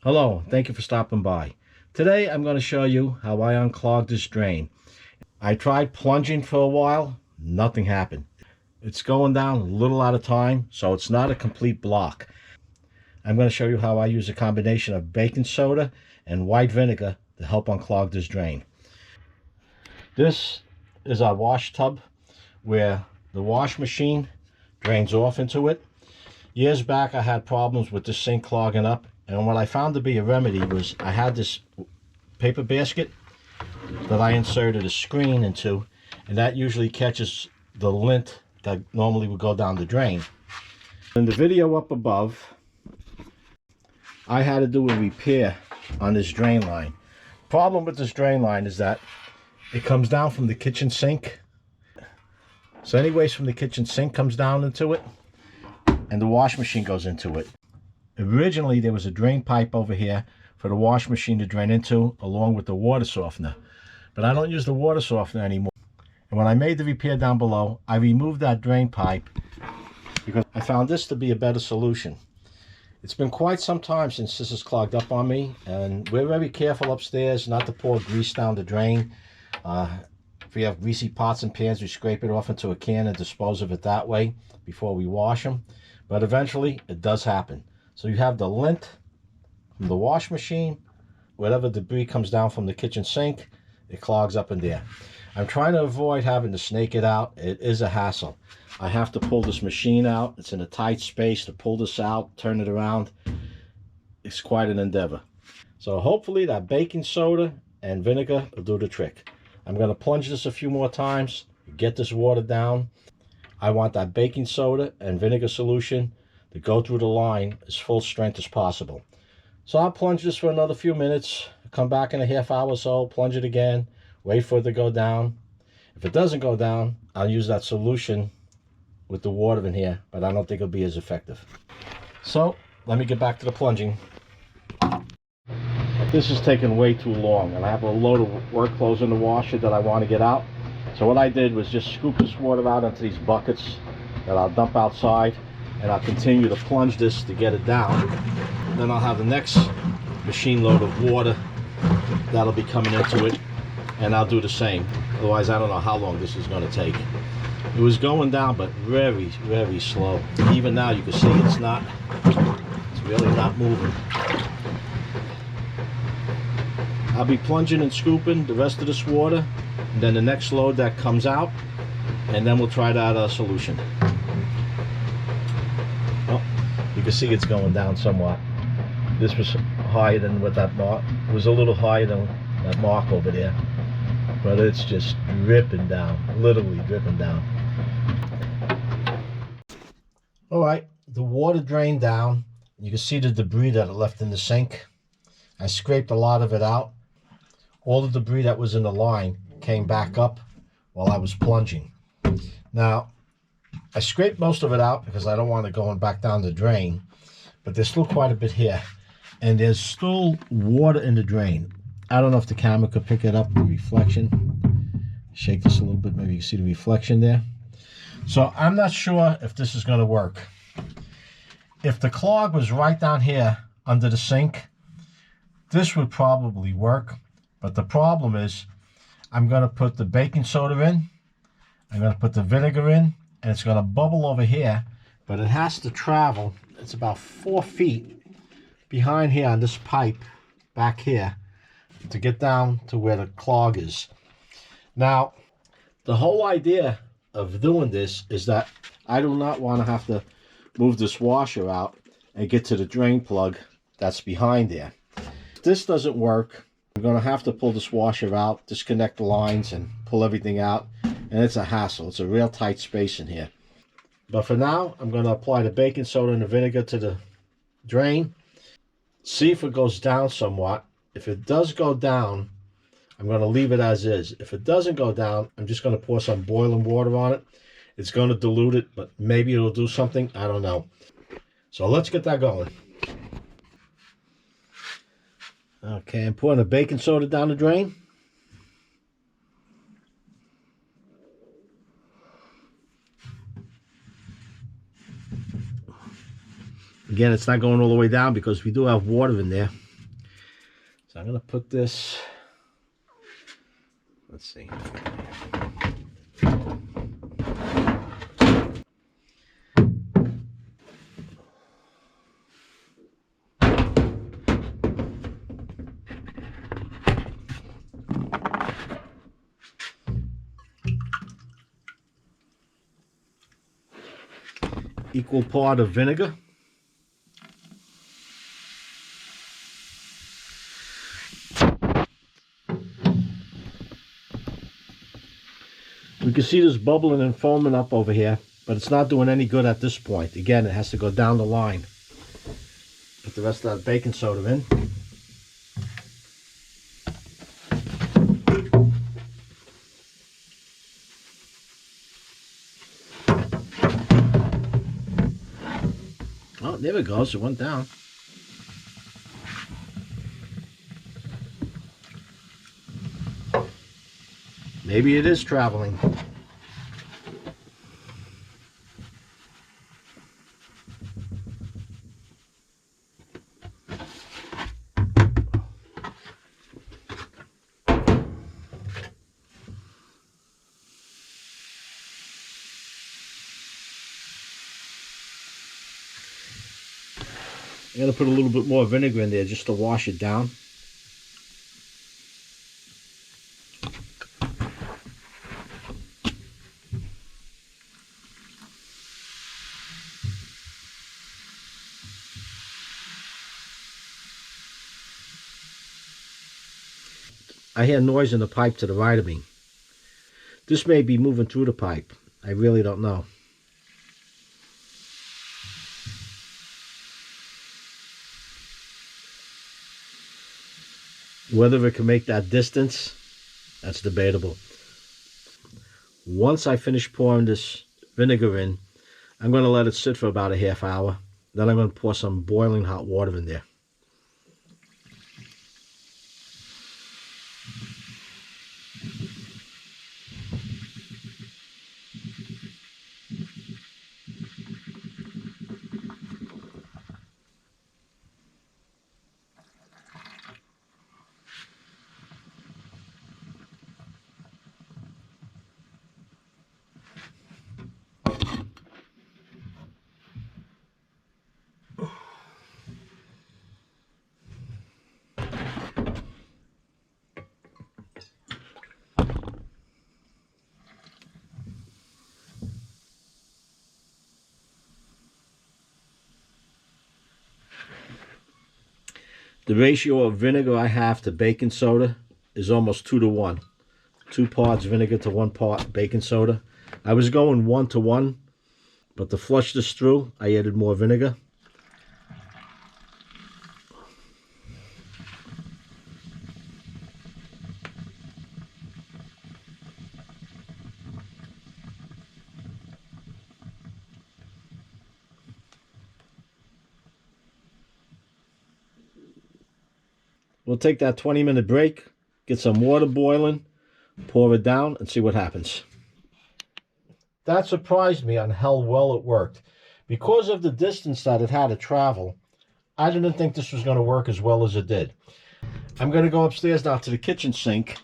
Hello, thank you for stopping by. Today I'm going to show you how I unclogged this drain. I tried plunging for a while, nothing happened. It's going down a little at a time, so it's not a complete block. I'm going to show you how I use a combination of baking soda and white vinegar to help unclog this drain. This is our wash tub where the wash machine drains off into it. Years back I had problems with this sink clogging up, and what I found to be a remedy was I had this paper basket that I inserted a screen into, and that usually catches the lint that normally would go down the drain. In the video up above, I had to do a repair on this drain line. Problem with this drain line is that it comes down from the kitchen sink. So any waste from the kitchen sink comes down into it, and the wash machine goes into it. Originally there was a drain pipe over here for the wash machine to drain into, along with the water softener, but I don't use the water softener anymore. And when I made the repair down below, I removed that drain pipe because I found this to be a better solution. It's been quite some time since this is clogged up on me, and we're very careful upstairs not to pour grease down the drain. If we have greasy pots and pans, we scrape it off into a can and dispose of it that way before we wash them. But eventually it does happen. So you have the lint from the wash machine, whatever debris comes down from the kitchen sink, it clogs up in there. I'm trying to avoid having to snake it out. It is a hassle. I have to pull this machine out. It's in a tight space to pull this out, turn it around. It's quite an endeavor. So hopefully that baking soda and vinegar will do the trick. I'm going to plunge this a few more times, get this water down. I want that baking soda and vinegar solution to go through the line as full strength as possible. So I'll plunge this for another few minutes, come back in a half hour or so, plunge it again, wait for it to go down. If it doesn't go down, I'll use that solution with the water in here, but I don't think it'll be as effective. So let me get back to the plunging. This is taking way too long, and I have a load of work clothes in the washer that I want to get out. So what I did was just scoop this water out into these buckets that I'll dump outside, and I'll continue to plunge this to get it down. Then I'll have the next machine load of water that'll be coming into it, and I'll do the same. Otherwise I don't know how long this is going to take. It was going down, but very, very slow. Even now you can see it's really not moving. I'll be plunging and scooping the rest of this water, and then the next load that comes out, and then we'll try that solution. Oh, you can see it's going down somewhat. This was higher than what that mark was, a little higher than that mark over there, but it's just dripping down, literally dripping down. All right, the water drained down. You can see the debris that it left in the sink. I scraped a lot of it out. All the debris that was in the line came back up while I was plunging. Now, I scraped most of it out because I don't want it going back down the drain, but there's still quite a bit here, and there's still water in the drain. I don't know if the camera could pick it up, the reflection. Shake this a little bit, maybe you can see the reflection there. So I'm not sure if this is going to work. If the clog was right down here under the sink, this would probably work. But the problem is, I'm going to put the baking soda in, I'm going to put the vinegar in, and it's going to bubble over here, but it has to travel. It's about 4 feet behind here on this pipe back here to get down to where the clog is. Now, the whole idea of doing this is that I do not want to have to move this washer out and get to the drain plug that's behind there. If this doesn't work, I'm going to have to pull this washer out, disconnect the lines, and pull everything out, and it's a hassle. It's a real tight space in here. But for now, I'm going to apply the baking soda and the vinegar to the drain, see if it goes down somewhat. If it does go down, I'm going to leave it as is. If it doesn't go down, I'm just going to pour some boiling water on it It's going to dilute it, but maybe it'll do something. I don't know. So let's get that going. Okay, I'm pouring the baking soda down the drain. Again, it's not going all the way down because we do have water in there. So I'm going to put this, let's see. Equal part of vinegar. We can see this bubbling and foaming up over here, but it's not doing any good at this point. Again, it has to go down the line. Put the rest of that baking soda in. Oh, there it goes. It went down. Maybe it is traveling. I'm going to put a little bit more vinegar in there just to wash it down. I hear noise in the pipe to the right of me. This may be moving through the pipe. I really don't know. Whether it can make that distance, that's debatable. Once I finish pouring this vinegar in, I'm going to let it sit for about a half hour. Then I'm going to pour some boiling hot water in there. The ratio of vinegar I have to baking soda is almost 2 to 1. 2 parts vinegar to 1 part baking soda. I was going 1 to 1, but to flush this through, I added more vinegar. We'll take that 20-minute break, get some water boiling, pour it down, and see what happens. That surprised me on how well it worked. Because of the distance that it had to travel, I didn't think this was going to work as well as it did. I'm going to go upstairs now to the kitchen sink,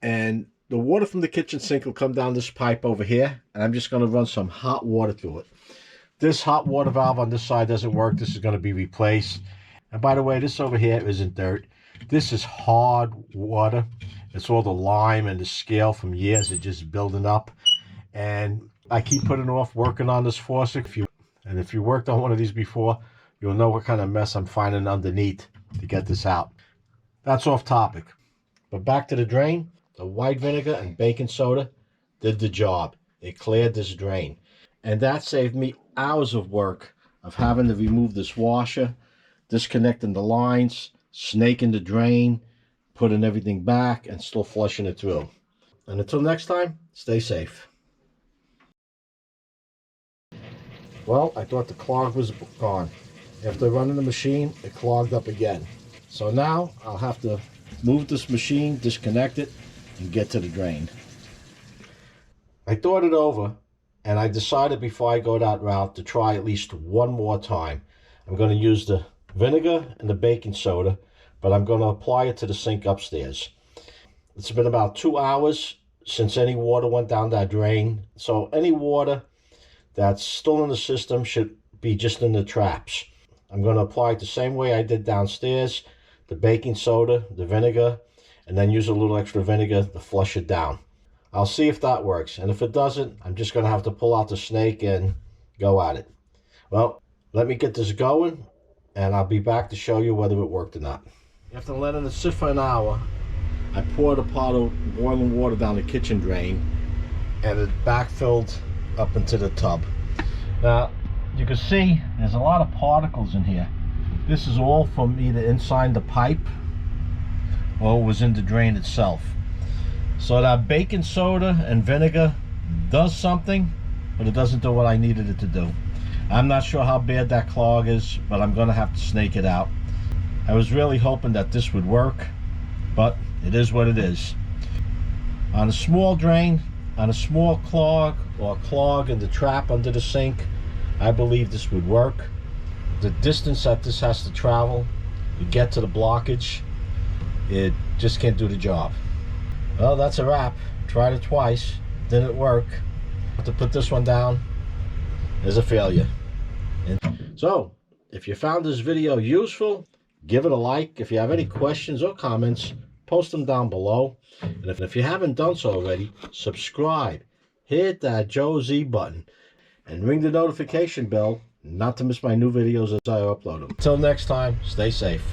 and the water from the kitchen sink will come down this pipe over here, and I'm just going to run some hot water through it. This hot water valve on this side doesn't work. This is going to be replaced. And by the way, this over here isn't dirt. This is hard water. It's all the lime and the scale from years of just building up. And I keep putting off working on this faucet. If you worked on one of these before, you'll know what kind of mess I'm finding underneath to get this out. That's off topic. But back to the drain. The white vinegar and baking soda did the job. It cleared this drain. And that saved me hours of work of having to remove this washer, disconnecting the lines, snaking the drain, putting everything back, and still flushing it through. And until next time, stay safe. Well, I thought the clog was gone. After running the machine, it clogged up again. So now I'll have to move this machine, disconnect it, and get to the drain. I thought it over, and I decided before I go that route to try at least one more time. I'm going to use the vinegar and the baking soda, but I'm going to apply it to the sink upstairs. It's been about 2 hours since any water went down that drain, so any water that's still in the system should be just in the traps. I'm going to apply it the same way I did downstairs, the baking soda, the vinegar, and then use a little extra vinegar to flush it down. I'll see if that works, and if it doesn't, I'm just going to have to pull out the snake and go at it. Well, let me get this going, and I'll be back to show you whether it worked or not. After letting it sit for an hour, I poured a pot of boiling water down the kitchen drain, and it backfilled up into the tub. Now, you can see there's a lot of particles in here. This is all from either inside the pipe or was in the drain itself. So that baking soda and vinegar does something, but it doesn't do what I needed it to do. I'm not sure how bad that clog is, but I'm going to have to snake it out. I was really hoping that this would work, but it is what it is. On a small drain, on a small clog or clog in the trap under the sink, I believe this would work. The distance that this has to travel to get to the blockage, it just can't do the job. Well, that's a wrap. Tried it twice, didn't work. Have to put this one down as a failure. And so, if you found this video useful, give it a like. If you have any questions or comments, post them down below. And if you haven't done so already, subscribe. Hit that Joe Z button and ring the notification bell not to miss my new videos as I upload them. Until next time, stay safe.